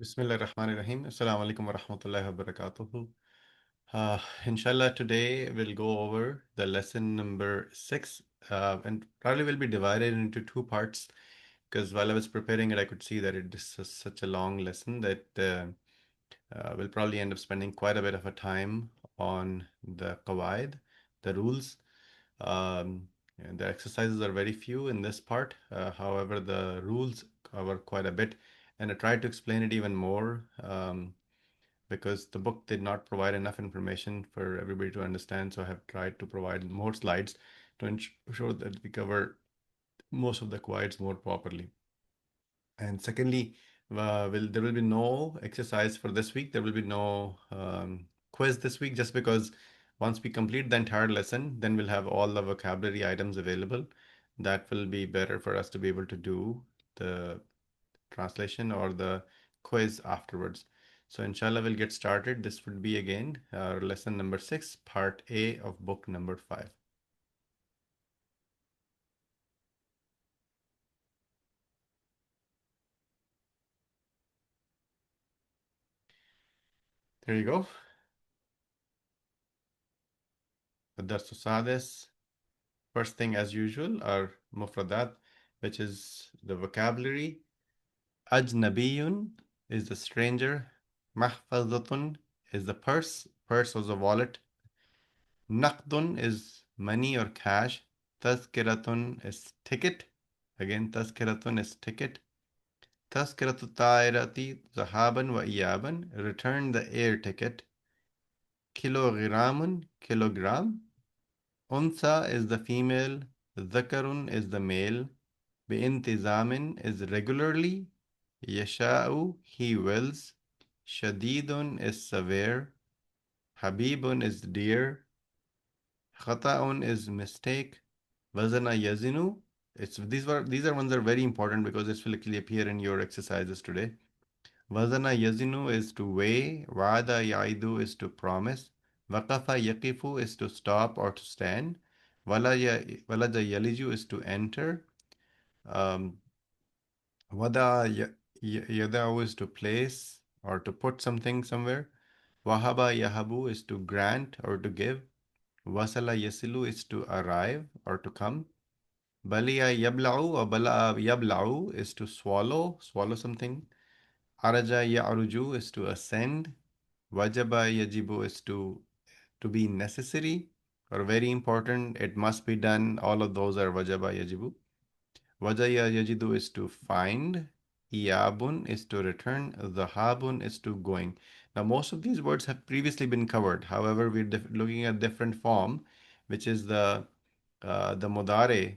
Bismillahirrahmanirrahim. Assalamu alaikum wa rahmatullahi wa barakatuhu. Inshallah, today we'll go over the lesson number 6, and probably will be divided into two parts because while I was preparing it, I could see that it is such a long lesson that we'll probably end up spending quite a bit of a time on the qawaid, the rules. And the exercises are very few in this part. However, the rules cover quite a bit, and I tried to explain it even more because the book did not provide enough information for everybody to understand. So I have tried to provide more slides to ensure that we cover most of the quads more properly. And secondly, there will be no exercise for this week. There will be no quiz this week, just because once we complete the entire lesson, then we'll have all the vocabulary items available. That will be better for us to be able to do the translation or the quiz afterwards. So inshallah, we'll get started. This would be again our lesson number 6, part A of book number 5. There you go. الدرس السادس. First thing, as usual, are mufradat, which is the vocabulary. Ajnabiyun is the stranger. Mahfazatun is the purse. Purse was a wallet. Naqdun is money or cash. Tazkiratun is ticket. Again, tazkiratun is ticket. Tazkiratu ta'irati zahaban wa iyaban. Return the air ticket. Kilogramun, kilogram. Unsa is the female. Zakarun is the male. بانتظام is regularly. يشاء he wills. شديد is severe. حبيب is dear. خطأ is mistake. وزن يزن. These are ones that are very important because this will actually appear in your exercises today. وزن يزن is to weigh. وعد يعيد is to promise. وقف يقف is to stop or to stand. ولج يلج is to enter. Um, Wada yada'u is to place or to put something somewhere. Wahaba yahabu is to grant or to give. Wasala yasilu is to arrive or to come. Baliya yabla'u or bala'a yabla'u is to swallow something. Araja ya'ruju is to ascend. Wajaba yajibu is to be necessary or very important. It must be done. All of those are wajaba yajibu. Wajaya yajidu is to find. Iyabun is to return. Zahabun is to going. Now, most of these words have previously been covered. However, we're looking at different form, which is the mudare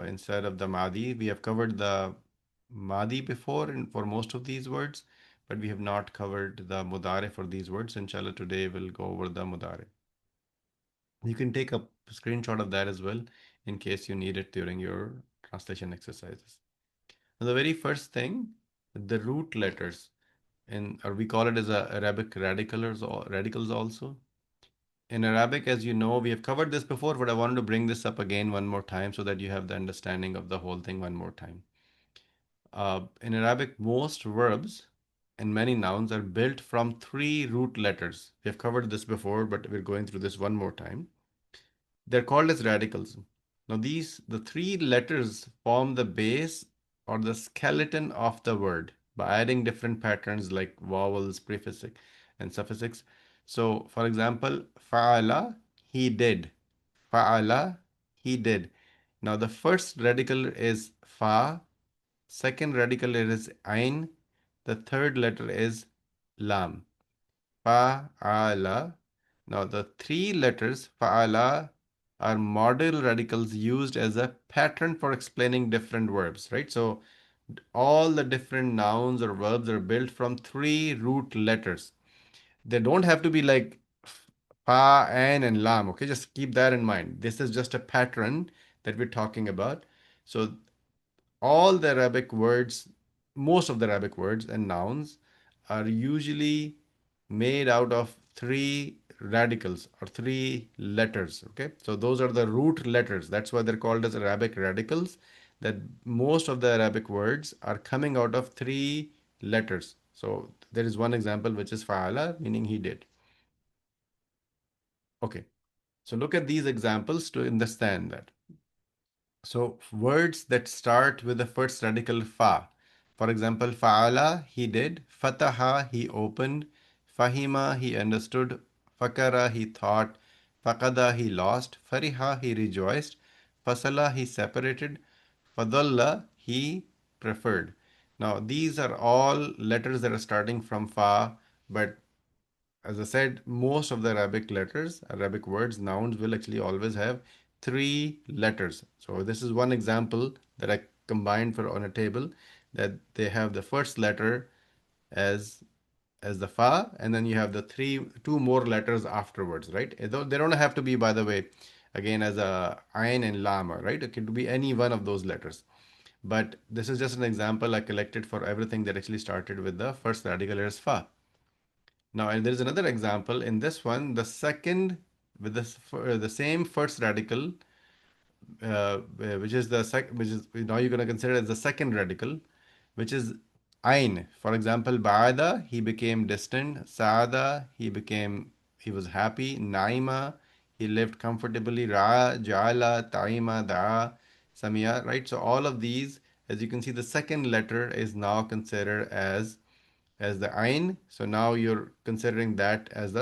instead of the madi. We have covered the madi before for most of these words, but we have not covered the mudare for these words. Inshallah, today we'll go over the mudare. You can take a screenshot of that as well in case you need it during your translation exercises. Now, the very first thing, the root letters, or we call it as Arabic radicals also. In Arabic, as you know, we have covered this before, but I wanted to bring this up again one more time so that you have the understanding of the whole thing one more time. In Arabic, most verbs and many nouns are built from three root letters. We have covered this before, but we're going through this one more time. They're called as radicals. Now, the three letters form the base or the skeleton of the word by adding different patterns like vowels, prefix, and suffix. So, for example, fa'ala, he did. Fa'ala, he did. Now, the first radical is fa, second radical is ain, the third letter is lam. Fa'ala. Now, the three letters fa'ala are model radicals used as a pattern for explaining different verbs, right? So, all the different nouns or verbs are built from three root letters. They don't have to be like fa, an, and lam, okay? Just keep that in mind. This is just a pattern that we're talking about. So, all the Arabic words, most of the Arabic words and nouns are usually made out of three radicals or three letters. Okay, so those are the root letters. That's why they're called as Arabic radicals. That most of the Arabic words are coming out of three letters. So there is one example which is fa'ala, meaning he did. Okay. So look at these examples to understand that. So words that start with the first radical fa. For example, fa'ala, he did. Fataha, he opened. Fahima, he understood. Fakara, he thought. Faqada, he lost. Fariha, he rejoiced. Fasala, he separated. Fadalla, he preferred. Now, these are all letters that are starting from fa, but as I said, most of the Arabic letters, Arabic words, nouns will actually always have three letters. So this is one example that I combined for on a table that they have the first letter as the fa, and then you have the two more letters afterwards, right? They don't have to be, by the way, again as a ain and lama, right? It could be any one of those letters. But this is just an example I collected for everything that actually started with the first radical letter as fa. Now, and there is another example in this one, the second with the same first radical, which is which is now you're going to consider as the second radical, which is ain. For example, ba'ada, he became distant. Saada, he was happy. Naima, he lived comfortably. Ra, ja'ala, taima, da'a, samia, right? So all of these, as you can see, the second letter is now considered as the ain. So now you're considering that as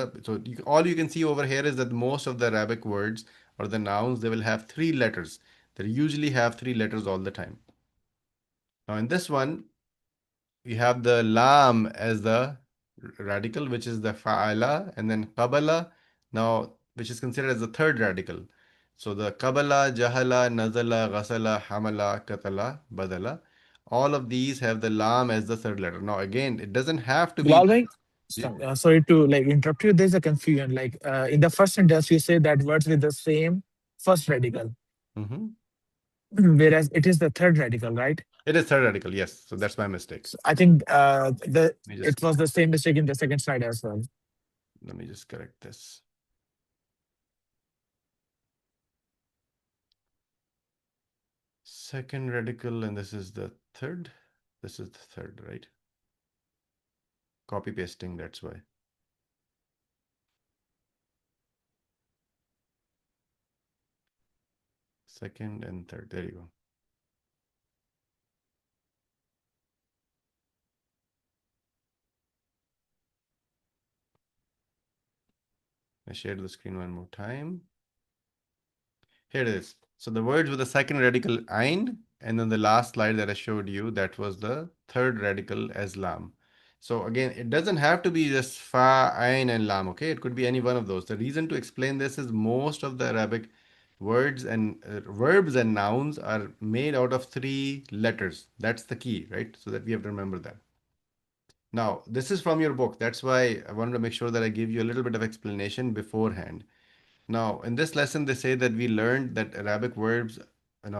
all you can see over here is that most of the Arabic words or the nouns, they will have three letters. They usually have three letters all the time. Now in this one, we have the lam as the radical, which is the fa'ala, and then qabala, now which is considered as the third radical. So the qabala, jahala, nazala, ghasala, hamala, katala, badala. All of these have the lam as the third letter. Now again, it doesn't have to Bilal be. bhai, sorry to like interrupt you. There's a confusion. Like in the first sentence, you say that words with the same first radical, Mhm. whereas it is the third radical, right? It is third radical, yes. So that's my mistake. So I think the Let me just it was the same mistake in the second slide as well. let me just correct this. Second radical, and this is the third. This is the third, right? Copy pasting, that's why. Second and third. There you go. I shared the screen one more time. Here it is. So the words with the second radical ein, and then the last slide that I showed you, that was the third radical as lam. So again, it doesn't have to be just fa, ein, and lam, okay? It could be any one of those. The reason to explain this is most of the Arabic words and verbs and nouns are made out of three letters. That's the key, right? So that we have to remember that. Now, this is from your book. That's why I wanted to make sure that I give you a little bit of explanation beforehand. Now, in this lesson, they say that we learned that Arabic verbs,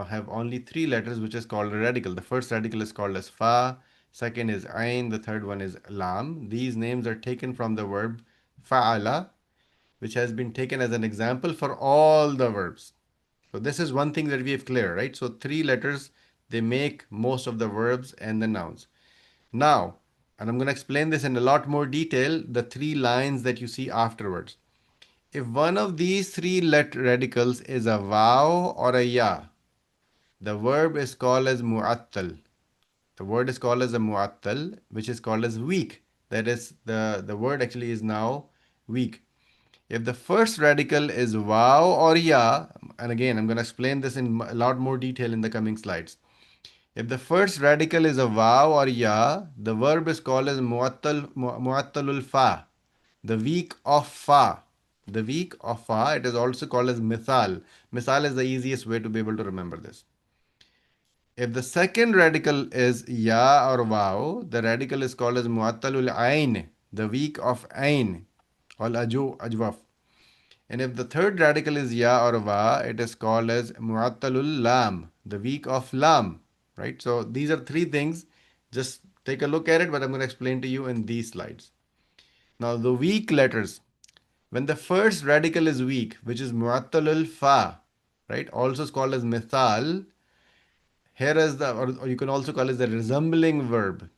have only three letters, which is called a radical. The first radical is called as fa, second is ain, the third one is lam. These names are taken from the verb fa'ala, which has been taken as an example for all the verbs. So this is one thing that we have clear, right? So three letters, they make most of the verbs and the nouns. Now, and I'm going to explain this in a lot more detail, the three lines that you see afterwards. If one of these three radicals is a vav or a ya, the verb is called as mu'attal. The word is called as a mu'attal, which is called as weak. That is, the word actually is now weak. If the first radical is vav or ya, and again, I'm going to explain this in a lot more detail in the coming slides. If the first radical is a vav or ya, the verb is called as mu'attalul fa, the weak of fa. The weak of fa, it is also called as mithal. Mithal is the easiest way to be able to remember this. If the second radical is ya or vav, the radical is called as mu'attalul ain, the weak of ain, or ajwaf. And if the third radical is ya or va, it is called as mu'attalul lam, the weak of lam, right? So these are three things. Just take a look at it, but I'm going to explain to you in these slides. Now the weak letters, when the first radical is weak, which is mu'attalul fa, right? Also called as mithal. Here is or you can also call it the resembling verb.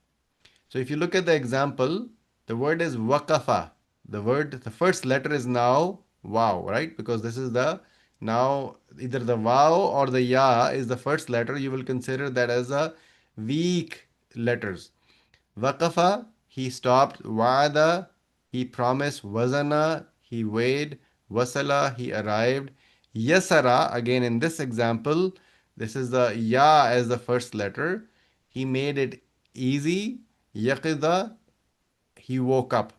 So if you look at the example, the word is waqafa. The first letter is now wow, right? Because this is the now either the wow or the ya is the first letter. You will consider that as a weak letters. Waqafa, he stopped. Wa'ada, he promised. Wazana, he weighed. Wasala, he arrived. Yasara, again in this example, this is the ya as the first letter. He made it easy. Yaqida, he woke up.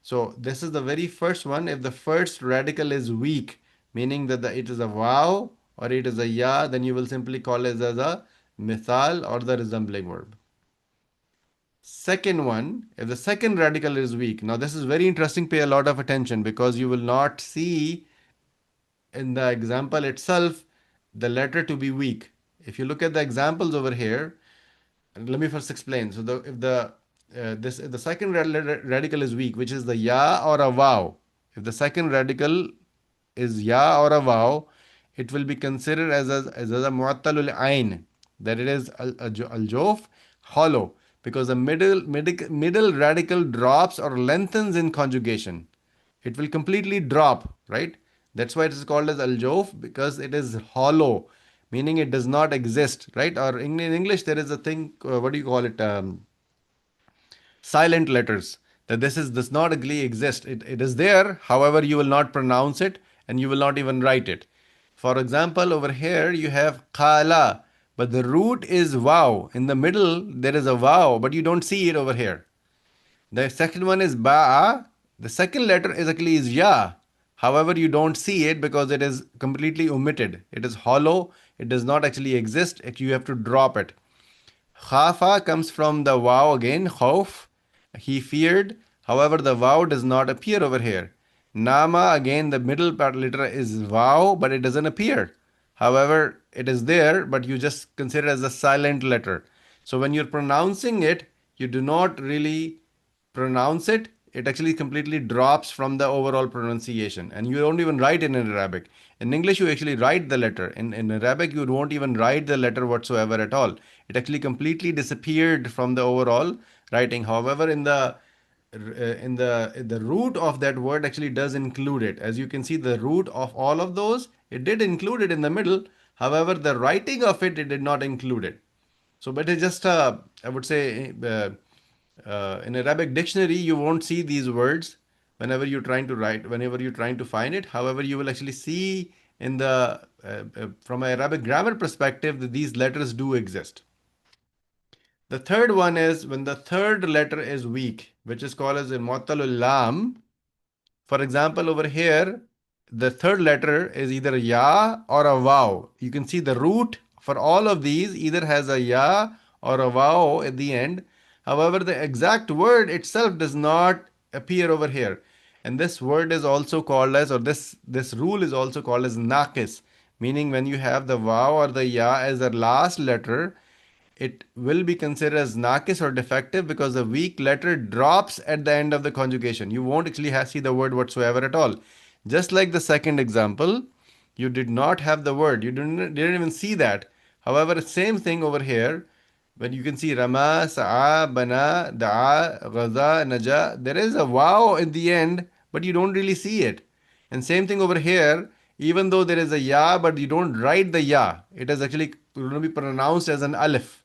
So this is the very first one. If the first radical is weak, meaning that it is a wow or it is a ya, then you will simply call it as a mithal or the resembling verb. Second one, if the second radical is weak, now this is very interesting, pay a lot of attention because you will not see in the example itself the letter to be weak. If you look at the examples over here, let me first explain. So if the second radical is weak, which is the ya or a wow, if the second radical is ya or a wow, it will be considered as a mu'attalul ain, that it is al-jof, hollow, because the middle radical drops or lengthens in conjugation. It will completely drop, right? That's why it is called as al-jof, because it is hollow, meaning it does not exist, right? Or in English there is a thing, what do you call it? Silent letters, that this is does not really exist. It is there, however you will not pronounce it and you will not even write it. For example, over here you have qala, but the root is wow. In the middle there is a wow, but you don't see it over here. The second one is ba'a. The second letter is actually is ya. However, you don't see it because it is completely omitted. It is hollow. It does not actually exist. You have to drop it. Khafa comes from the wow again, khawf. He feared. However, the wow does not appear over here. Nama, again, the middle part letter is wow, but it doesn't appear. However, it is there, but you just consider it as a silent letter. So when you're pronouncing it, you do not really pronounce it. It actually completely drops from the overall pronunciation. And you don't even write it in Arabic. In English, you actually write the letter. In Arabic, you won't even write the letter whatsoever at all. It actually completely disappeared from the overall writing. However, in the root of that word actually does include it. As you can see, the root of all of those, it did include it in the middle. However, the writing of it did not include it. So, but it's just, I would say, in Arabic dictionary, you won't see these words whenever you're trying to write, whenever you're trying to find it. However, you will actually see in from an Arabic grammar perspective, that these letters do exist. The third one is when the third letter is weak, which is called as a mu'talul lam. For example, over here, the third letter is either ya or a wow. You can see the root for all of these either has a ya or a wow at the end. However, the exact word itself does not appear over here. And this word is also called as, or this rule is also called as naqis, meaning when you have the wow or the ya as the last letter, it will be considered as nakis or defective because the weak letter drops at the end of the conjugation. You won't actually see the word whatsoever at all. Just like the second example, you did not have the word. You didn't even see that. However, same thing over here. When you can see Rama, Sa'a, Bana, Da'a, Ghaza, Naja, there is a wow in the end, but you don't really see it. And same thing over here, even though there is a ya, but you don't write the ya. It is actually going to be pronounced as an alif.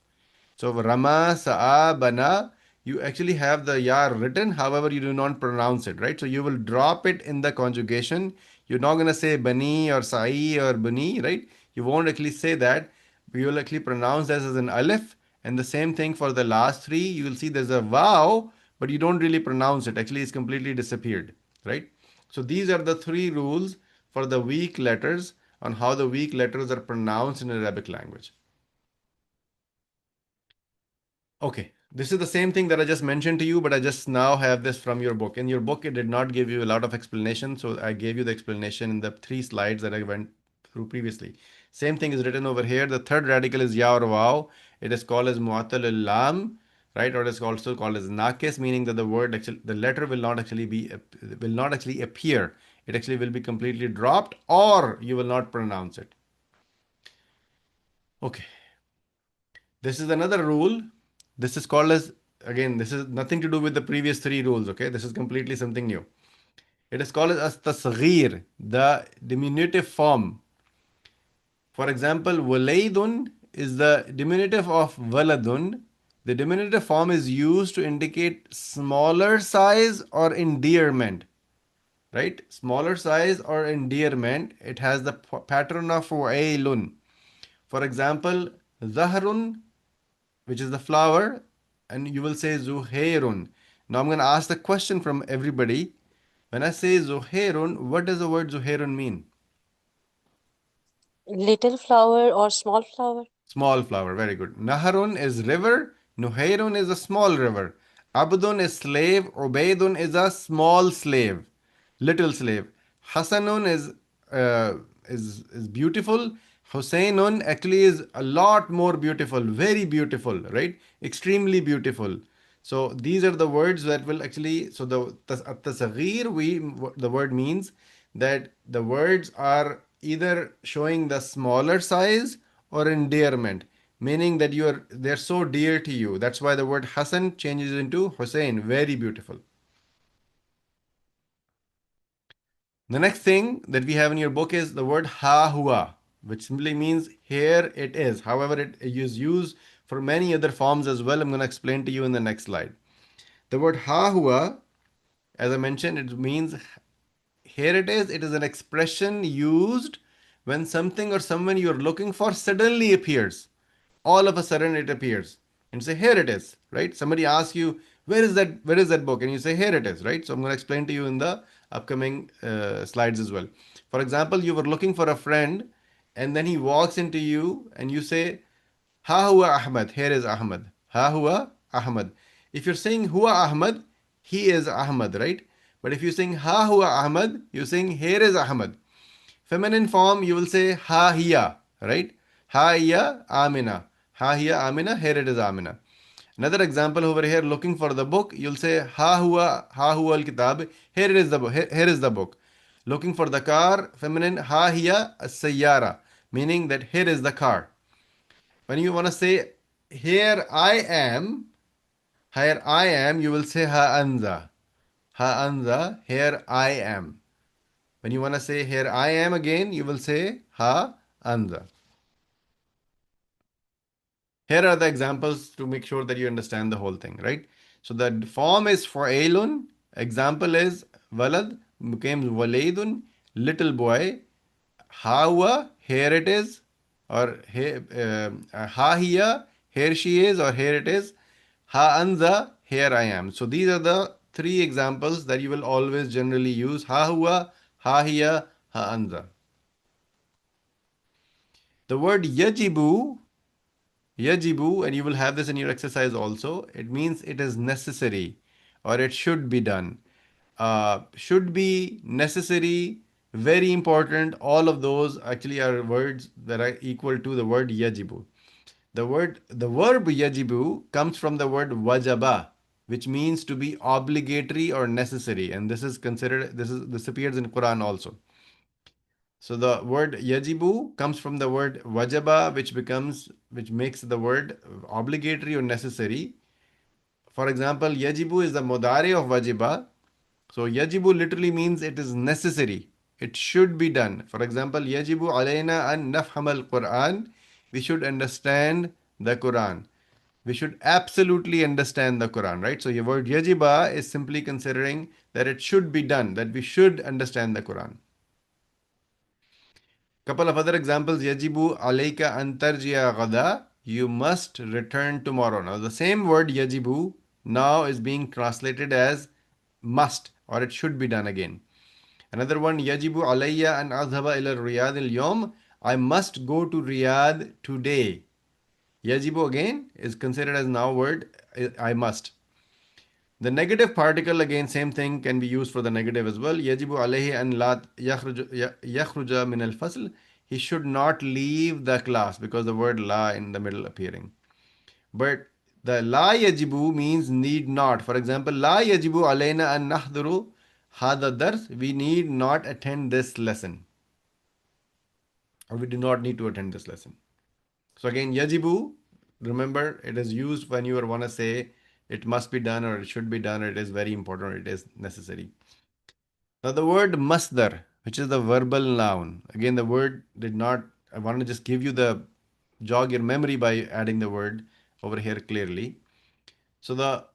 So Rama, Sa'a, Bana, you actually have the ya written, however, you do not pronounce it, right? So you will drop it in the conjugation. You're not going to say Bani or Sa'i or Bani, right? You won't actually say that. You will actually pronounce this as an alif. And the same thing for the last three. You will see there's a wow, but you don't really pronounce it. Actually, it's completely disappeared, right? So these are the three rules for the weak letters on how the weak letters are pronounced in Arabic language. Okay, this is the same thing that I just mentioned to you, but I just now have this from your book. In your book, it did not give you a lot of explanation, so I gave you the explanation in the 3 slides that I went through previously. Same thing is written over here. The third radical is ya or waw. It is called as mu'attal lam, right? Or it is also called as nakis, meaning that the word actually, the letter will not actually appear. It actually will be completely dropped, or you will not pronounce it. Okay. This is another rule. This is called as again, this is nothing to do with the previous three rules, okay? This is completely something new. It is called as tasghir, the diminutive form. For example, walaydun is the diminutive of waladun. The diminutive form is used to indicate smaller size or endearment, right? Smaller size or endearment. It has the pattern of wailun. For example, zahrun, which is the flower, and you will say zuhairun. Now I'm going to ask the question from everybody. When I say zuhairun, what does the word zuhairun mean? Little flower or small flower? Small flower, very good. Naharun is river, Nuhairun is a small river. Abdun is slave, Ubaidun is a small slave, little slave. Hasanun uh, is beautiful. Husainun actually is a lot more beautiful, very beautiful, right? Extremely beautiful. So these are the words that will actually. So at-tasghir, we the word means that the words are either showing the smaller size or endearment, meaning that they're so dear to you. That's why the word Hasan changes into Hussein, very beautiful. The next thing that we have in your book is the word ha hua, which simply means here it is. However, it is used for many other forms as well. I'm going to explain to you in the next slide. The word ha hua, as I mentioned, it means here it is. It is an expression used when something or someone you're looking for suddenly appears. All of a sudden it appears. And say, here it is, right? Somebody asks you, where is that book? And you say, here it is, right? So I'm going to explain to you in the upcoming slides as well. For example, you were looking for a friend, and then he walks into you, and you say, Ha huwa Ahmad. Here is Ahmad. Ha huwa Ahmad. If you're saying huwa Ahmad, he is Ahmad, right? But if you're saying ha huwa Ahmad, you're saying here is Ahmad. Feminine form, you will say ha hiya, right? Ha hiya Amina. Ha hiya Amina. Here it is Amina. Another example over here, looking for the book, you'll say ha huwa al kitab. Here it is the book. Here is the book. Looking for the car, feminine ha hiya as sayyara, meaning that here is the car. When you want to say here I am, you will say ha anza. Ha anza, here I am. When you want to say here I am again, you will say ha anza. Here are the examples to make sure that you understand the whole thing, right? So the form is for Ailun. Example is walad becomes walaidun, little boy. Hawa, here it is, or ha hiya, here she is, or here it is. Ha anza, here I am. So these are the three examples that you will always generally use. Ha huwa, ha hiya, ha anza. The word yajibu, and you will have this in your exercise also. It means it is necessary or it should be done. Should be, necessary, very important. All of those actually are words that are equal to the word yajibu. The verb yajibu comes from the word wajaba, which means to be obligatory or necessary, and this appears in Quran also. So the word yajibu comes from the word wajaba, which makes the word obligatory or necessary. For example, yajibu is the modari of wajiba. So yajibu literally means it is necessary. It should be done. For example, yajibu alayna an nafham al-Quran. We should understand the Quran. We should absolutely understand the Quran, right? So your word yajiba is simply considering that it should be done, that we should understand the Quran. Couple of other examples. Yajibu alayka an tarjiya ghada. You must return tomorrow. Now the same word yajibu now is being translated as must, or it should be done again. Another one, yajibu alayya an adhaba ila Riyadh al-yawm. I must go to Riyadh today. Yajibu again is considered as now word I must. The negative particle again, same thing can be used for the negative as well. Yajibu alayhi an la yakhruja min al-fasl. He should not leave the class because the word la in the middle appearing. But the la yajibu means need not. For example, la yajibu alayna an nahduru hada dars. We need not attend this lesson, or we do not need to attend this lesson. So again, yajibu, remember it is used when you want to say it must be done or it should be done or it is very important or it is necessary. Now the word masdar, which is the verbal noun. Again, the word did not, I want to just give you the jog your memory by adding the word over here clearly. So the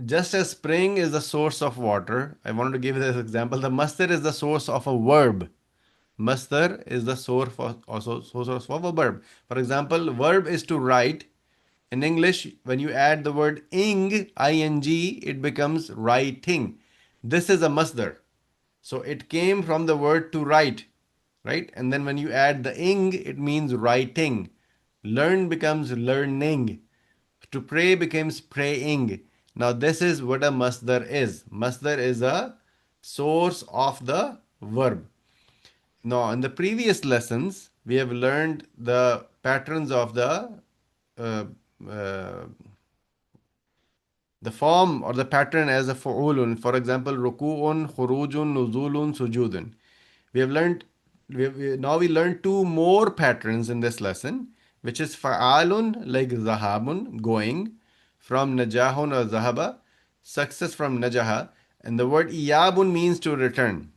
just as spring is the source of water, I wanted to give this example. The masdar is the source of a verb. Masdar is the source of also source of a verb. For example, verb is to write. In English, when you add the word ing, ing, it becomes writing. This is a masdar. So it came from the word to write, right? And then when you add the ing, it means writing. Learn becomes learning. To pray becomes praying. Now this is what a masdar is. Masdar is a source of the verb. Now in the previous lessons, we have learned the patterns of uh, uh, the form or the pattern as a fu'ulun. For example, ruku'un, khurujun, nuzulun, sujudun. We have learned, now we learn two more patterns in this lesson, which is fa'alun, like zahabun, going, from najahun or zahaba, success from najaha, and the word iyabun means to return.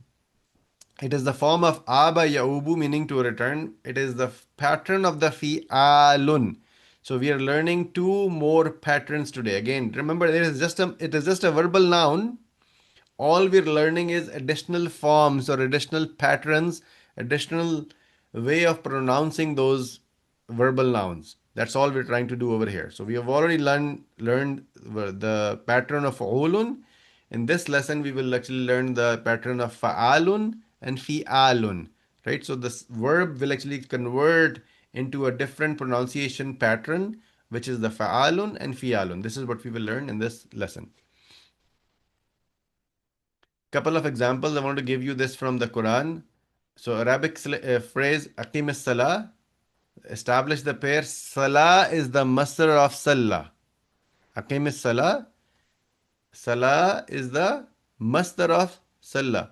It is the form of aba yaubu, meaning to return. It is the pattern of the fi'alun. So we are learning two more patterns today. Again, remember, it is just a verbal noun. All we're learning is additional forms or additional patterns, additional way of pronouncing those verbal nouns. That's all we're trying to do over here. So we have already learned the pattern of fa'ulun. In this lesson, we will actually learn the pattern of fa'alun and fi'alun. Right? So this verb will actually convert into a different pronunciation pattern, which is the fa'alun and fi'alun. This is what we will learn in this lesson. Couple of examples. I want to give you this from the Quran. So Arabic phrase Aqim salah, establish the prayer. Salah is the masdar of salah. Aqim salah, salah is the masdar of salah.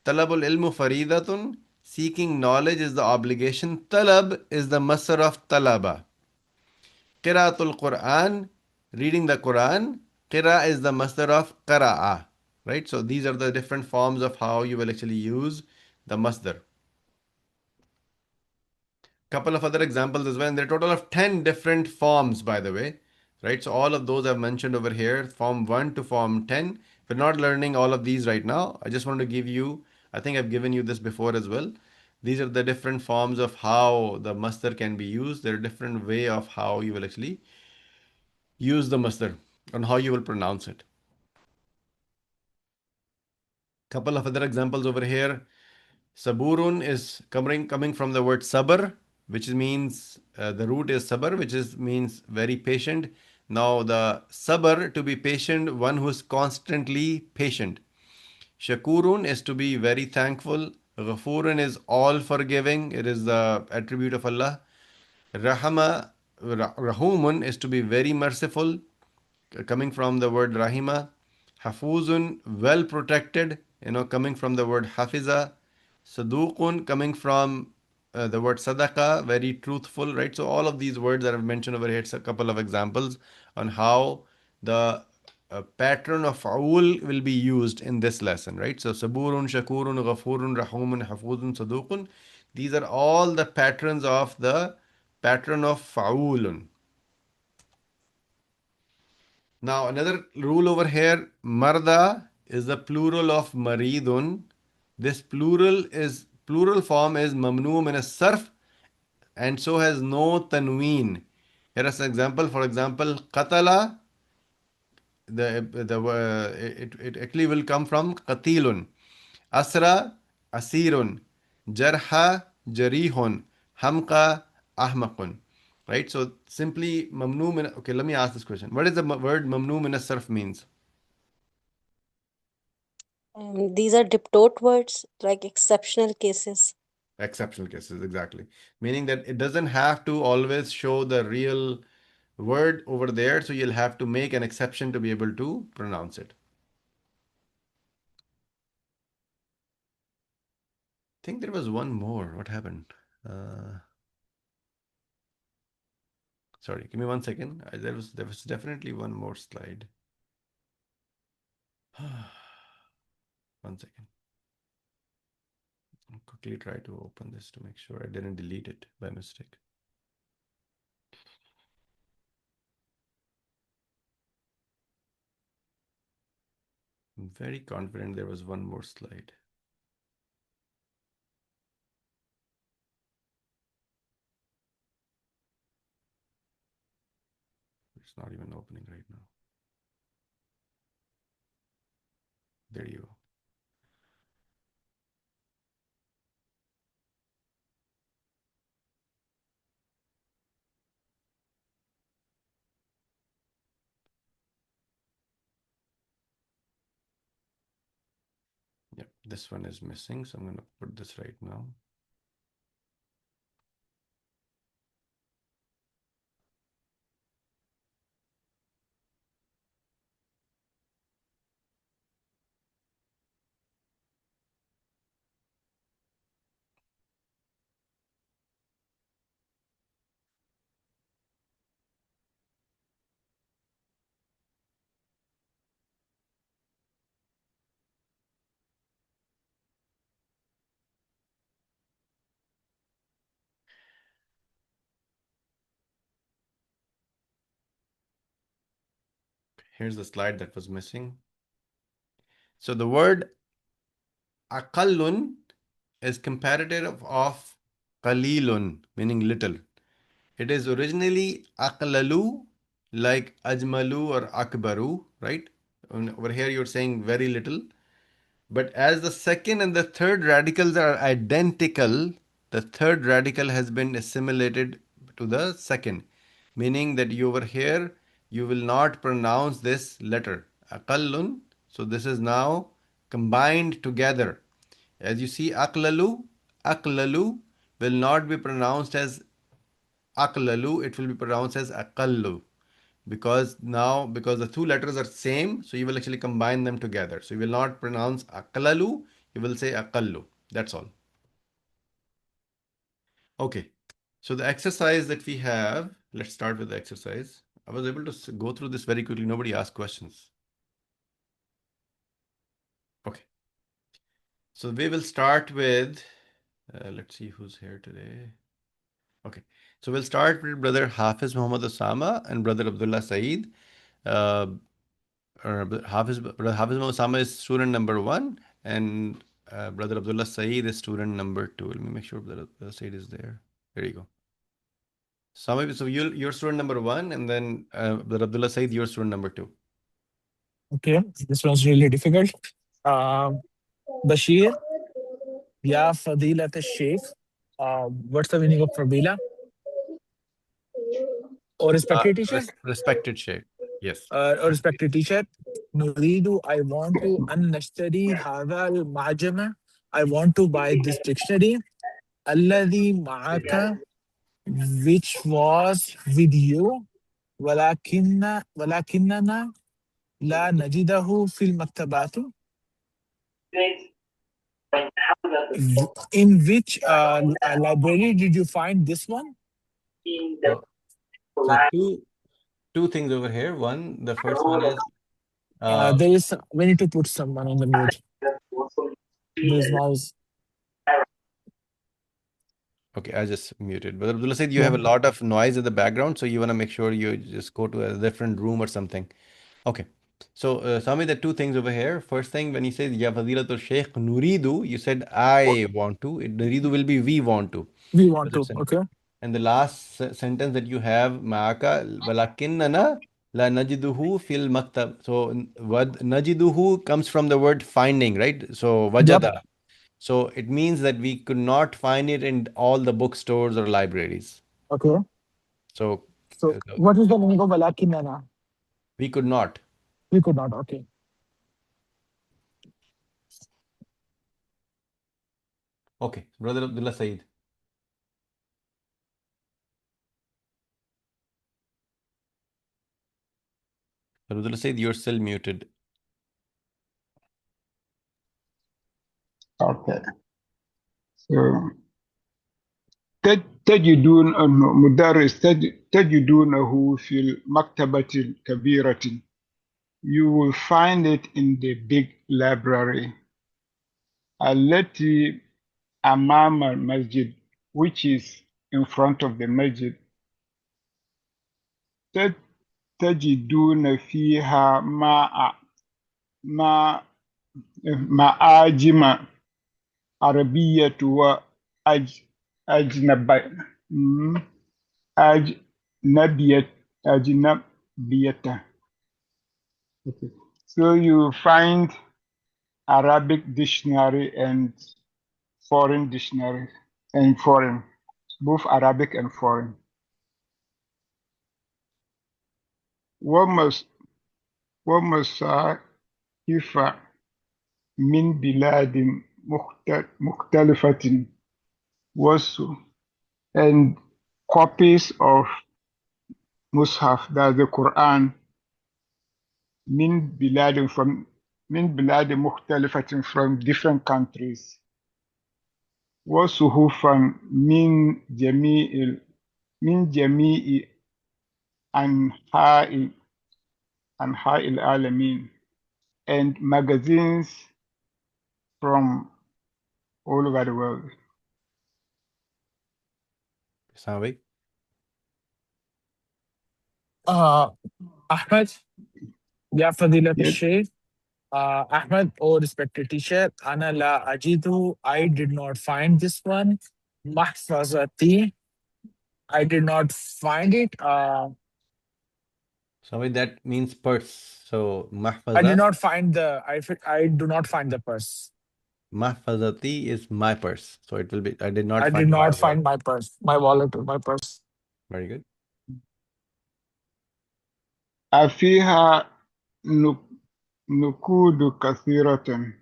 Talabul ilmu faridatun, seeking knowledge is the obligation. Talab is the masdar of talaba. Qiraatul Quran, reading the Quran. Qira is the masdar of qara'a. Right? So these are the different forms of how you will actually use the masdar. Couple of other examples as well. And there are a total of 10 different forms, by the way. Right? So all of those I've mentioned over here, form 1 to form 10. We're not learning all of these right now. I just want to give you, I think I've given you this before as well. These are the different forms of how the masdar can be used. There are different way of how you will actually use the masdar and how you will pronounce it. Couple of other examples over here. Saburun is coming from the word sabr, which means the root is sabr, which is means very patient. Now the sabr, to be patient, one who is constantly patient. Shakurun is to be very thankful. Ghafurun is all forgiving. It is the attribute of Allah. Rahumun is to be very merciful, coming from the word rahima. Hafuzun, well protected, coming from the word hafiza. Saduqun, coming from the word sadaqa, very truthful, right? So all of these words that I've mentioned over here, it's a couple of examples on how the pattern of fa'ul will be used in this lesson, right? So saburun, shakurun, ghafurun, rahumun, hafuzun, saduqun. These are all the patterns of the pattern of fa'ulun. Now, another rule over here, marda is the plural of maridun. This plural form is mamnu min sarf and so has no tanween. Here is an example. For example, qatala, it actually will come from qatilun. Asra, asirun. Jarha, jarihun. Hamqa, ahmaqun. Right? So simply mamnu min. Okay, let me ask this question. What does the word mamnu min sarf means? These are diptote words, like exceptional cases. Exceptional cases, exactly. Meaning that it doesn't have to always show the real word over there, so you'll have to make an exception to be able to pronounce it. I think there was one more. What happened? Uh, Sorry, give me 1 second. There was definitely one more slide. One second. I'll quickly try to open this to make sure I didn't delete it by mistake. I'm very confident there was one more slide. It's not even opening right now. There you go. Yep, this one is missing, so I'm going to put this right now. Here's the slide that was missing. So the word aqallun is comparative of qalilun, meaning little. It is originally aqlalu, like ajmalu or akbaru, right? Over here you're saying very little. But as the second and the third radicals are identical, the third radical has been assimilated to the second, meaning that you over here, you will not pronounce this letter, aqallun. So this is now combined together. As you see, aklalu will not be pronounced as aqlalu, it will be pronounced as aqallu because the two letters are same, so you will actually combine them together. So you will not pronounce aqlalu, you will say aqallu. That's all. Okay. So the exercise that we have, let's start with the exercise. I was able to go through this very quickly. Nobody asked questions. Okay. So we will start with, let's see who's here today. Okay. So we'll start with Brother Hafiz Muhammad Osama and Brother Abdullah Saeed. Uh, Brother Hafiz Osama is student number 1, and Brother Abdullah Saeed is student number 2. Let me make sure Brother Abdullah Saeed is there. There you go. So you're student number 1, and then Brother Abdullah Saeed, you're student number 2. Okay, this one's really difficult. Bashir, Ya Fadilat al-Sheikh. What's the meaning of Fadila? Or respected teacher? Respected Sheikh. Yes. Or respected teacher. Nuridu, I want to unnashtari hadha al-ma'jama. I want to buy this dictionary. Alladhi ma'aka, which was with you. ولكننا لا نجده في المكتبات. In which library did you find this one? So two things over here. One, the first one is There is we need to put someone on the mute. There's noise. okay, I just muted. But Abdullah said you Yeah. have a lot of noise in the background, so you want to make sure you just go to a different room or something. Okay. So, Sami, the two things over here. First thing, when he says Ya Fadilatul Sheikh Nuridu, you said I want to. Nuridu will be we want to. We want to. Opposite sentence. Okay. And the last sentence that you have, Ma'aka walakinnana la najiduhu fil maktab. So, what najiduhu comes from the word finding, right? So, Yep. wajada. So, it means that we could not find it in all the bookstores or libraries. Okay. So, So what is the meaning of walakinana? we could not. We could not. Okay. Okay, Brother Abdullah Saeed. Abdullah Saeed, you're still muted. Okay. So تجدون المدرس تجدونه في المكتبة الكبيرة. You will find it in the big library. التي أمام المسجد, which is in front of the masjid. تجدون فيها ما معاجم عربية وأجنبية أجنبية. Okay. So you find Arabic dictionary and foreign dictionary and foreign, both Arabic and foreign. ومصاحف من بلاد مختلفة was and copies of Mus'haf, that's the Quran, من بلاد مختلفة from different countries. وصحفا من جميع أنحاء العالمين, and magazines from all over the world. Sami? Ahmed, Ya Fadilat Yes. al-Shaykh. Ahmed, oh respected teacher, Ana la ajidu, I did not find this one. Mahfazati, I did not find it. Sami, that means purse. So, I did mahfaza, not find I do not find the purse. mahfazati is my purse. So, it will be, I did not I did find my not wallet. find my purse, my wallet or my purse. Very good. أفيها نقود كثيرة.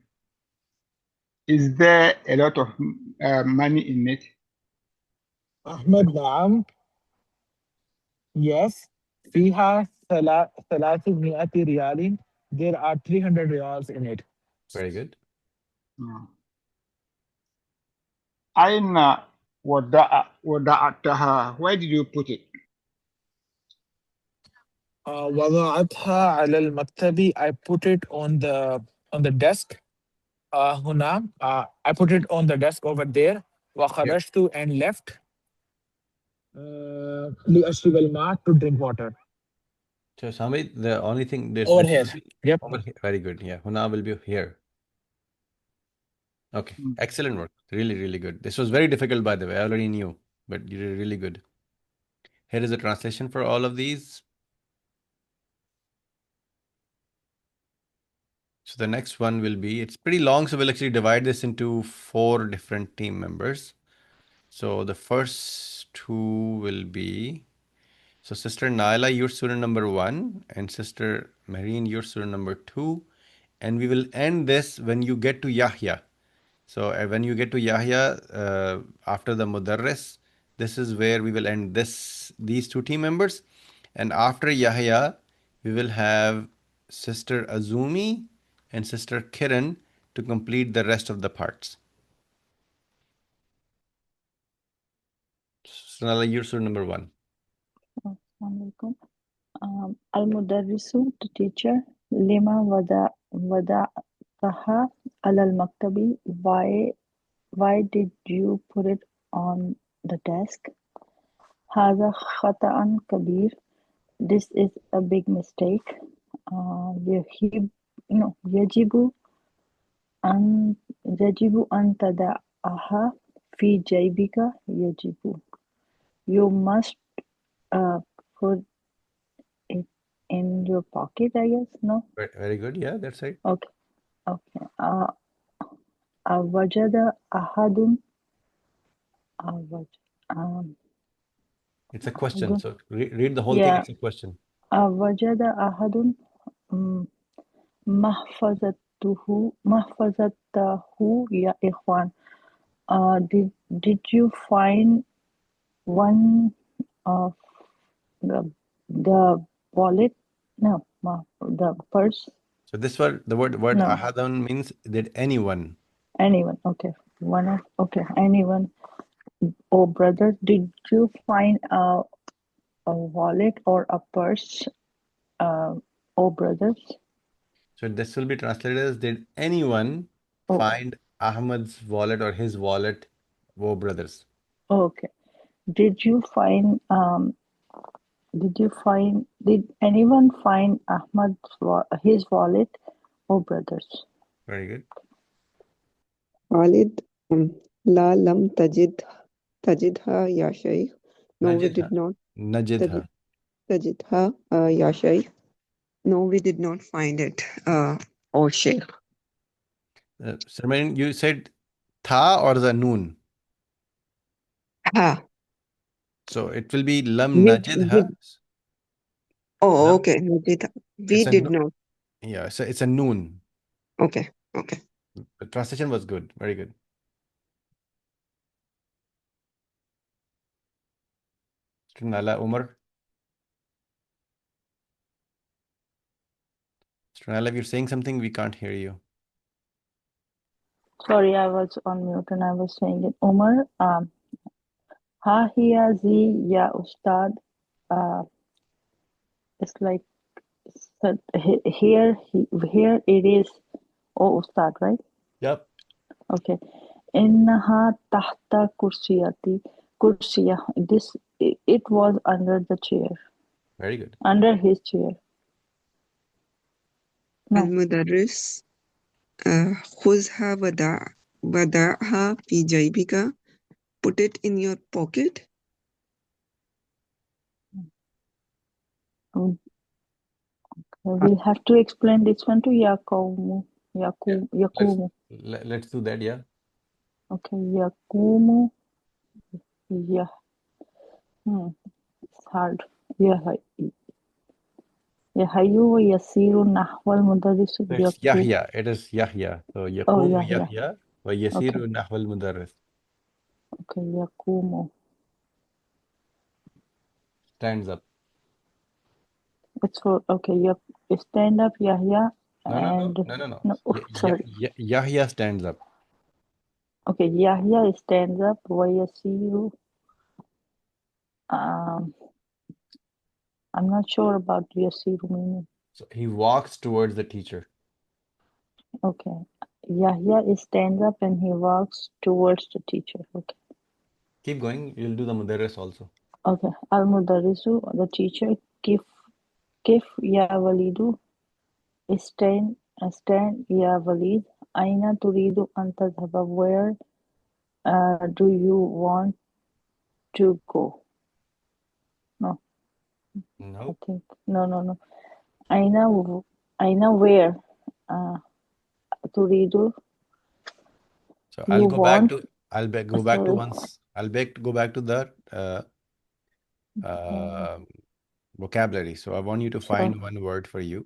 Is there a lot of money in it? Ahmed, naam. Yes. Fiha 300 riyalin. There are 300 riyals in it. Very good. No. أين وضعتها? Where did you put it? وضعتها على المكتب. I put it on the desk. هنا. I put it on the desk over there. Yep. وخرجت and left. لأشرب الماء, to drink water. So, Sami, the only thing this Over this here. will be Yep. over here. Very good. Yeah. Huna will be here. Okay. Excellent work. Really, really good. This was very difficult, by the way. I already knew, but you did really good. Here is a translation for all of these. So the next one will be, it's pretty long, so we'll actually divide this into 4 different team members. So the first two will be, so Sister Naila, you're student number 1, and Sister Marine, you're student number 2. And we will end this when you get to Yahya. So when you get to Yahya, after the Mudarris, this is where we will end these 2 team members. And after Yahya, we will have Sister Azumi and Sister Kiran to complete the rest of the parts. So now you're student number 1. Assalamualaikum. Al-Mudarrisu, the teacher, Lima Wada'taha al-Maktabi, why did you put it on the desk? Hadha khata'an kabir, this is a big mistake. Yajibu an tada'aha fi jaybika yajibu. You must put it in your pocket, I guess. No? Very good. Yeah, that's right. Okay. Okay. Awajada ahadun. It's a question. So read the whole thing. Yeah. It's a question. Awajada ahadun mahfazatahu ya ikhwan. Did you find one of the wallet? No, the purse. So this word, the word No. ahadun means did anyone. Anyone. Okay. Anyone. Oh, brother, did you find a wallet or a purse? Oh, brothers. So this will be translated as, did anyone Oh, find Ahmad's wallet or his wallet, wo brothers? okay. Did you find did anyone find his wallet? Oh, brothers. Very good. Khalid, La lam tajidha ya Shaykh. No, we Najidha. did not Najidha. tajidha ya Shaykh. No, we did not find it, oh Shaykh. Sarmain, you said tha or the noon? Ha. So it will be lam We najidha. did. Oh, Lam, okay. Najidha. We it's a did not. yeah, so it's a noon. Okay. Okay. The translation was good. Very good. Student Ala Umar. Student Ala, if you're saying something, we can't hear you. Sorry, I was on mute and I was saying it. Umar, ha hiya zi ya ustad. It's like here it is. Oh, ustad, right? Yep. Okay. Innaha tahta kursiyati. Kursiya. It was under the chair. Very good. Under his chair. No. المدرس خذها ودعها في جيبك. Put it in your pocket. We have to explain this one to Yakumu. Yakumu. Let's do that, yeah. Okay, Yakumu. Yeah. It's hard. يحيو ويسير نحو المدرس So it's يقوم. Yahya. It is Yahya. So Oh, Yaqumu Yahya. Yahya wa yasiru nahwal mudarris. Okay, يقوم. Stands up. It's for okay. Stand up, Yahya, and No. sorry. Yahya stands up. Okay, Yahya stands up. ويسير. I'm not sure about يسير meaning. So he walks towards the teacher. Okay, Yahya stands up and he walks towards the teacher. Okay. Keep going. You'll do the mudarris also. Okay. Al-Mudarrisu, the teacher. Kif ya Walidu. Stand ya Walid. Aina turidu an tadhhaba. Where do you want to go? No, I No. think no. Aina where turidu. So You I'll go back want. to go back to once. Go back to the vocabulary. So I want you to find one word for you.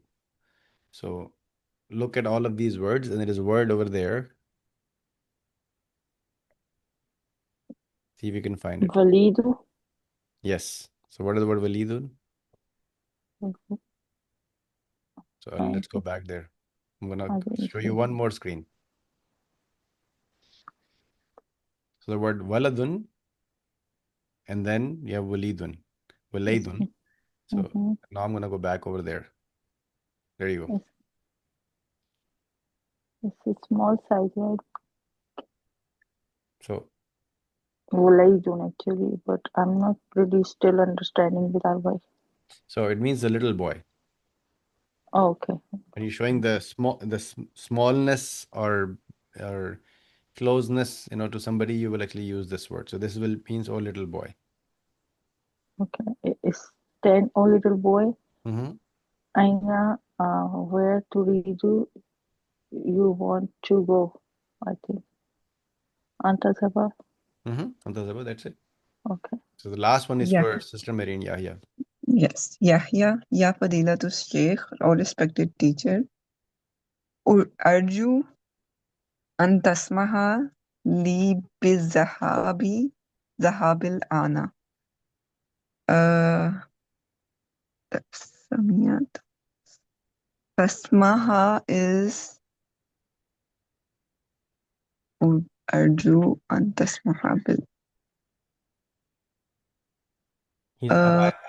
So look at all of these words, and there is a word over there. See if you can find it. Walidu. Yes. So what is the word walidun? So let's go back there. I'm gonna show you one more screen. So the word waladun, and then you have walidun, walaydun. So now I'm gonna go back over there. There you go. It's a small size, right? So Walaydun actually, but I'm not really still understanding with our wife. so it means the little boy. Oh, okay. When you're showing the smallness or closeness, to somebody, you will actually use this word. So this will means oh little boy. Okay. Stand, oh little boy. Mm-hmm. Aina, where to read you want to go? I think. Antasaba. Mm-hmm. That's it. Okay. So the last one is Yeah. for Sister Marine Yahya. Yes. Yahya, Ya Fadilatus Sheikh, or respected teacher. Arju an tasmaha li zahabil ana. Samiyat. Tasmaha is Arju an tasmaha bil.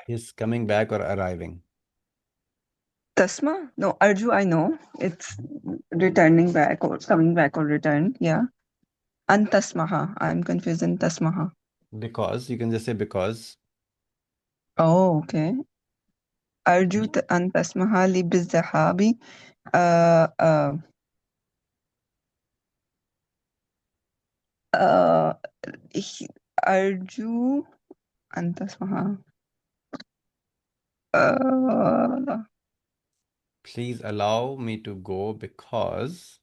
He's coming back or arriving. Tasma? No, Arju, I know. It's returning back or coming back or return. Yeah. Antasmaha. I'm confused in Tasmaha. Because you can just say because. Oh, okay. Arju Antasmaha li bizahabi. Uh, uh, uh, Arju Antasmaha. Please allow me to go because.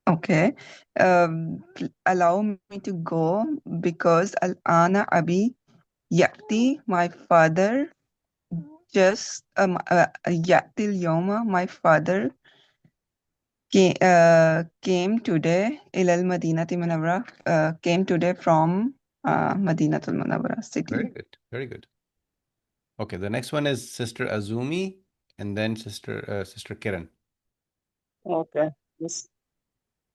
Okay. Allow me to go because Al-Ana Abi Yakti, my father, just Yakti Yoma, my father came today, Ilal Madinati Munawwara, came today from Madinatul Munawwara city. Very good. Very good. Okay, the next one is Sister Azumi and then Sister Kiran. Okay. Yes.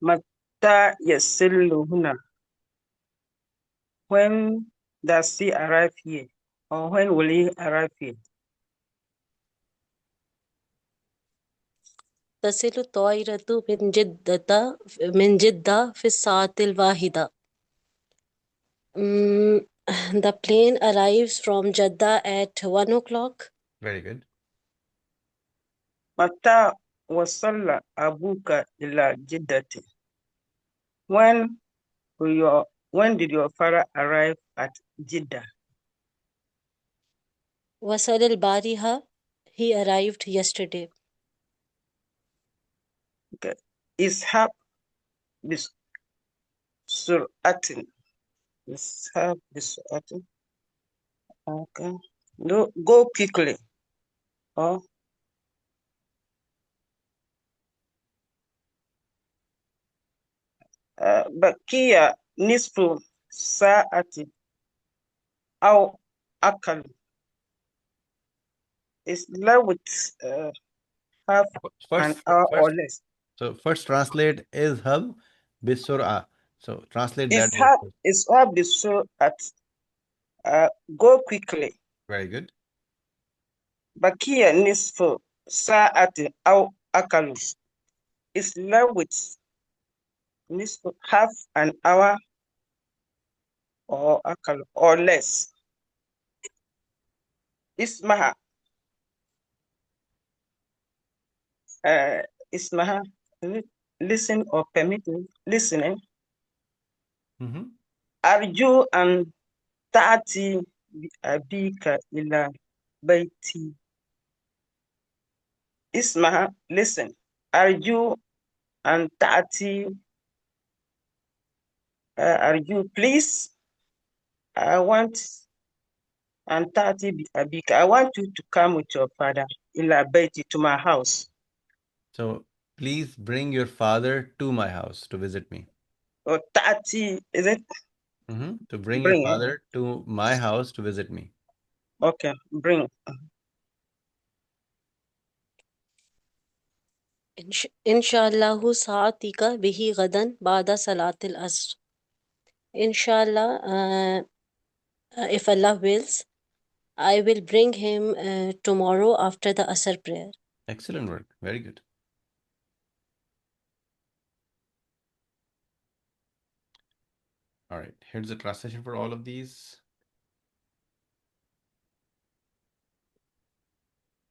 Mata Yasilu Huna. When does he arrive here? Or when will he arrive here? تصل الطائرة من جدة في الساعة الواحدة. Mm, the plane arrives from Jeddah at 1 o'clock. Very good. Mata wasalla abuka ila jiddati. When did your father arrive at Jeddah? وصل البارحة. He arrived yesterday. Okay. Ishab bis suratin. Ishab bis suratin. Okay. Go quickly. Oh. Bakia nisfu sa'ati. Aw akal. Is left with half an hour or less. So first translate is hub bisur'a. So translate that word Ishab first. is all at go quickly. Very good. Bakia nisfu sa'ati aw akalu. Is left with nisfu half an hour or akalu or less. Ismaha. Ismaha. Listen or permit me listening. Mm-hmm. Arju and Tati Abika ila Baiti. Ismaha, listen. Arju and Tati, Arju, please. I want and Tati Abika. I want you to come with your father ila Baiti to my house. So please bring your father to my house to visit me. Or Tati, is it? Mm-hmm. To bring your Bring it. father to my house to visit me. Okay, bring. إن شاء الله سأعطيك به غدا بعد صلاة العصر. Inshallah, if Allah wills, I will bring him tomorrow after the Asr prayer. Excellent work. Very good. All right. Here's the translation for all of these.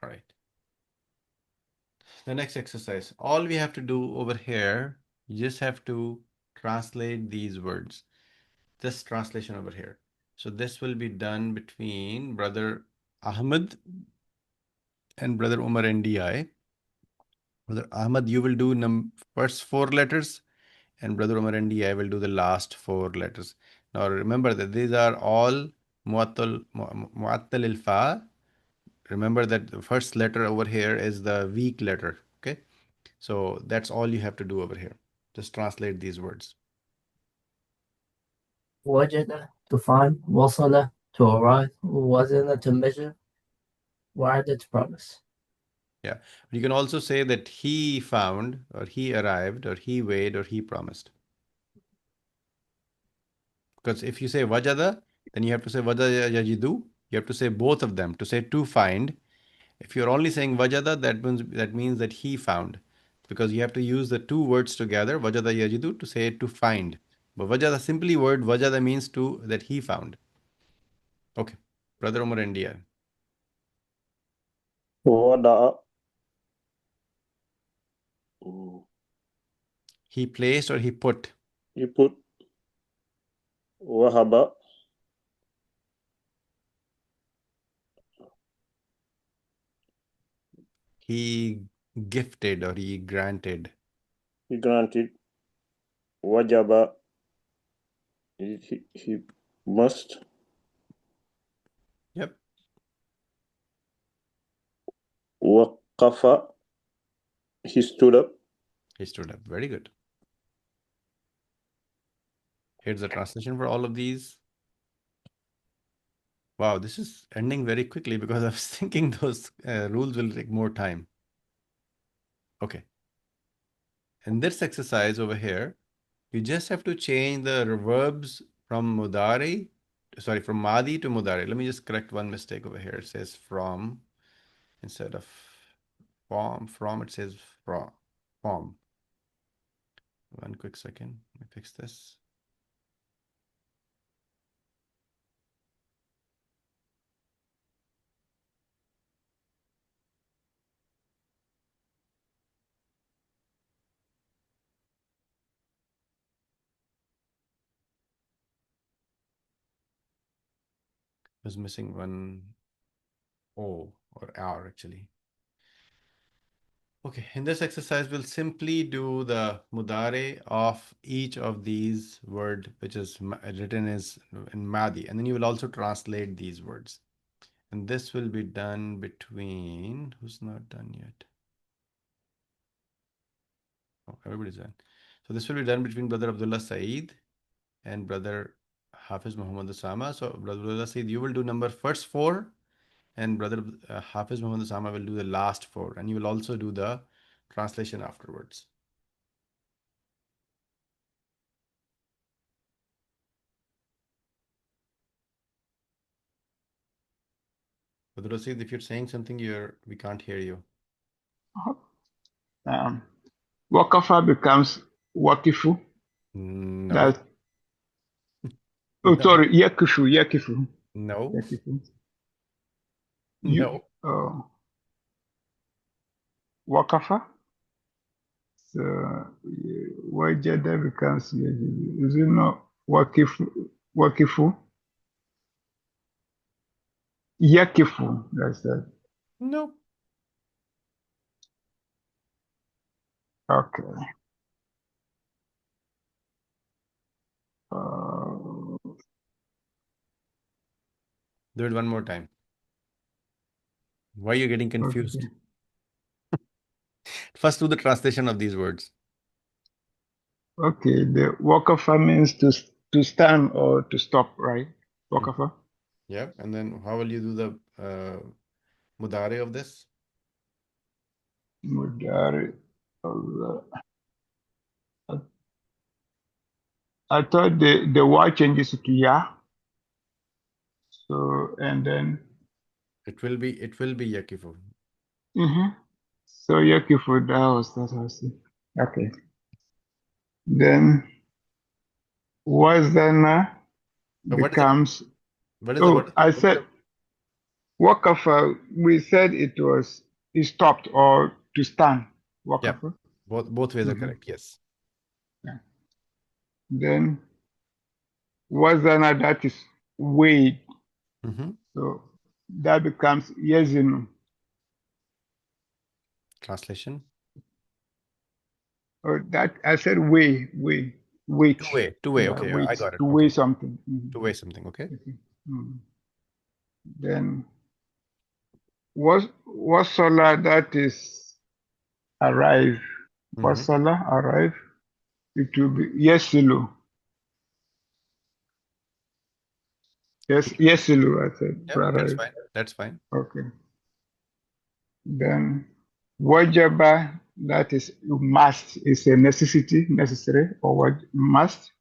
All right. The next exercise. All we have to do over here, you just have to translate these words. This translation over here. So this will be done between Brother Ahmed and Brother Umar NDI. Brother Ahmed, you will do first four letters, and Brother Umar NDI will do the last four letters. Now remember that these are all Mu'attal al-Fa. Remember that the first letter over here is the weak letter. Okay. So that's all you have to do over here. Just translate these words. وجد to find, وصل to arrive, وزن to measure, وعد to promise. Yeah. You can also say that he found, or he arrived, or he weighed, or he promised. Because if you say wajada, then you have to say wajada yajidu. You have to say both of them to say to find. If you're only saying wajada, that means that he found, because you have to use the two words together, wajada yajidu, to say to find. But wajada, simply word wajada means to that he found. Okay, Brother Umar India. وضع He placed or he put. he put وهب He gifted or he granted. he granted وجب he must Yep. وقف he stood up. He stood up. Very good. Here's the translation for all of these. Wow, this is ending very quickly because I was thinking those rules will take more time. Okay. In this exercise over here, you just have to change the verbs from mudari, from madi to mudari. Let me just correct one mistake over here. It says from instead of from it says from. One quick second. Let me fix this. Was missing one O or R actually. Okay, in this exercise, we'll simply do the mudare of each of these word, which is written as in Madi, and then you will also translate these words. And this will be done between, who's not done yet? Oh, everybody's done. So this will be done between Brother Abdullah Saeed and Brother Hafiz Muhammad Osama. So Brother Abdullah Saeed, you will do number first 4, and Brother Hafiz Muhammad Osama will do the last 4, and you will also do the translation afterwards. Brother Rasid, if you're saying something, we can't hear you. Wakafa becomes wakifu. No. That, oh, No. sorry, yakifu. No. Yakifu. No. Wakafa. So wajada becomes is it not wakifu? Yakifu. That's that. No. Okay. Do it one more time. Why are you getting confused? Okay. First, do the translation of these words. Okay, the wakafa means to stand or to stop, right? Wakafa. Yeah, and then how will you do the mudare of this? Mudari. I thought the Y changes to ya. So and then It will be yakifu. So yakifu, that was it. Okay. Then wazana So becomes what is the I said wakafa, we said it stopped or to stand. Wakafa. both ways are correct, yes. Yeah. Then wazana, that is weighed. So that becomes yazinu. Translation? Or that I said weight. Two way. Yeah, Okay, weight, I got it. to Okay. weigh something. To weigh something. Okay. Then wasala, that is arrive. Wasala, arrive. It will be yesilu. Yes, yesilu, I said. Yeah, Arrive. that's fine. Okay. Then wajaba, that is must, is a necessary, or what must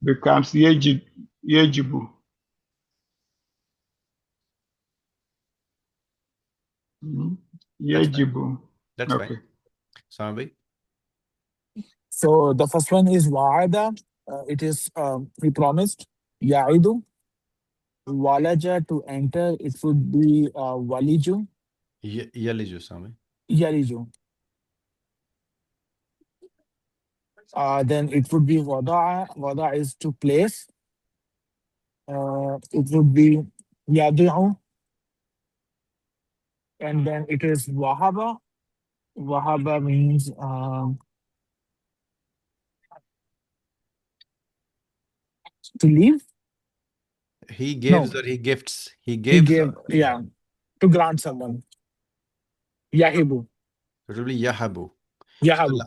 becomes yejibu. That's fine. Yajibu. That's fine. Okay. Sami? So the first one is wa'ada. It is he promised. Ya'idu. Walaja, to enter. It would be waliju. Yaliju, Sami. Yaliju. Then it would be wada'a. Wada'a is to place. It would be yadi'u. And then it is wahaba. Wahaba means to leave. He No, gives or he gifts. He he gives. gave, yeah, to grant someone. Yahibu. It will be Yahabu. Yahabu.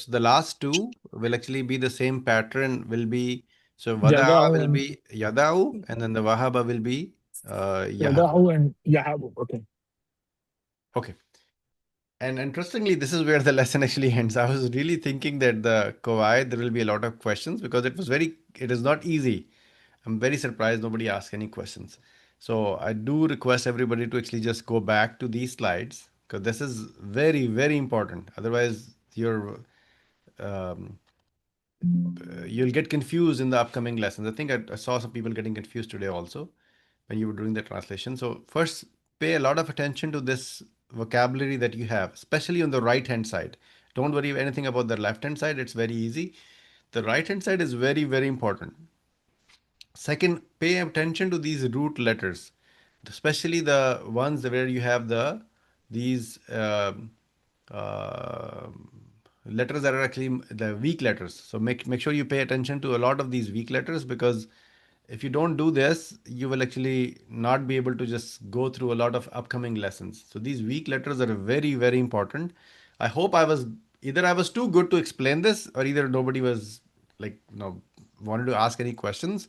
The last two will actually be the same pattern, will be, so Wada'a Yada'u will and be Yada'u, and then the Wahaba will be Yahabu. Yada'u and Yahabu. Okay. Okay. And interestingly, this is where the lesson actually ends. I was really thinking that the Qawaid, there will be a lot of questions because it is not easy. I'm very surprised nobody asked any questions. So I do request everybody to actually just go back to these slides because this is very, very important. Otherwise, um, you'll get confused in the upcoming lessons. I think I saw some people getting confused today also when you were doing the translation. So first, pay a lot of attention to this vocabulary that you have, especially on the right hand side. Don't worry anything about the left hand side. It's very easy. The right hand side is very, very important. Second, pay attention to these root letters, especially the ones where you have these uh, letters that are actually the weak letters. So make sure you pay attention to a lot of these weak letters because if you don't do this, you will actually not be able to just go through a lot of upcoming lessons. So these weak letters are very, very important. I hope I was too good to explain this, or either nobody was like, wanted to ask any questions.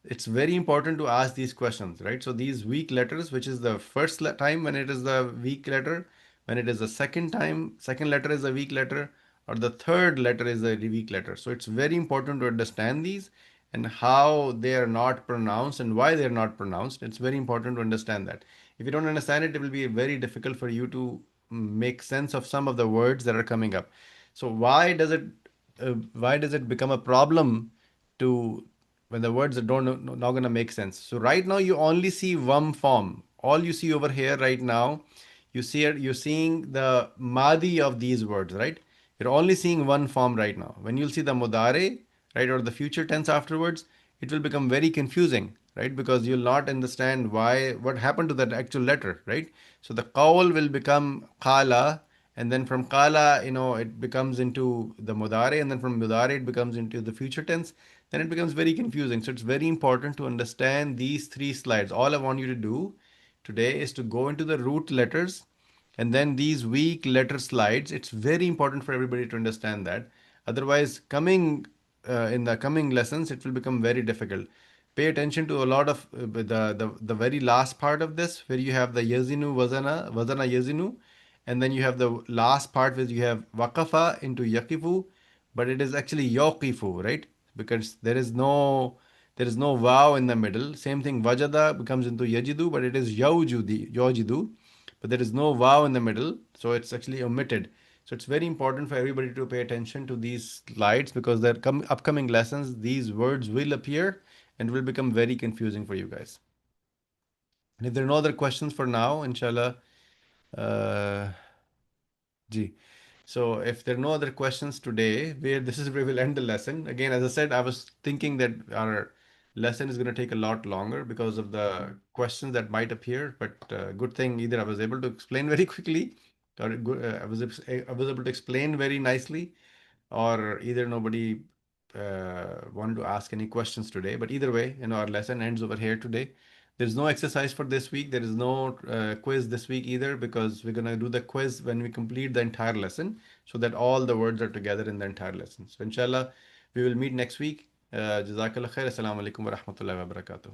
It's very important to ask these questions, right? So these weak letters, which is the first time when it is the weak letter, when it is the second time, second letter is a weak letter, or the third letter is a weak letter. So it's very important to understand these and how they are not pronounced and why they are not pronounced. It's very important to understand that. If you don't understand it, it will be very difficult for you to make sense of some of the words that are coming up. So why does it become a problem to when the words that don't not going to make sense? So right now you only see one form. All you see over here right now, you're seeing the madi of these words, right? You're only seeing one form right now. When you'll see the mudare, right, or the future tense afterwards, it will become very confusing, right? Because you'll not understand what happened to that actual letter, right? So the qawl will become qala, and then from qala, it becomes into the mudare, and then from mudare it becomes into the future tense. Then it becomes very confusing. So it's very important to understand these three slides. All I want you to do today is to go into the root letters and then these weak letter slides. It's very important for everybody to understand that. Otherwise, coming in the coming lessons, it will become very difficult. Pay attention to a lot of the very last part of this, where you have the yazinu wazana yazinu, and then you have the last part where you have waqafa into yaqifu, but it is actually yaqifu, right? Because there is no wow in the middle. Same thing, wajada becomes into yajidu, but it is yajidu, but there is no wow in the middle, so it's actually omitted. So it's very important for everybody to pay attention to these slides because the upcoming lessons, these words will appear and will become very confusing for you guys. And if there are no other questions for now, inshallah, uh, Ji. So if there are no other questions today, this is where we'll end the lesson. Again, as I said, I was thinking that our lesson is going to take a lot longer because of the questions that might appear. But good thing, either I was able to explain very quickly, or I was able to explain very nicely, or either nobody wanted to ask any questions today. But either way, our lesson ends over here today. There's no exercise for this week. There is no quiz this week either because we're going to do the quiz when we complete the entire lesson so that all the words are together in the entire lesson. So inshallah, we will meet next week. Jazakallah khair. Assalamu alaikum wa rahmatullahi wa barakatuh.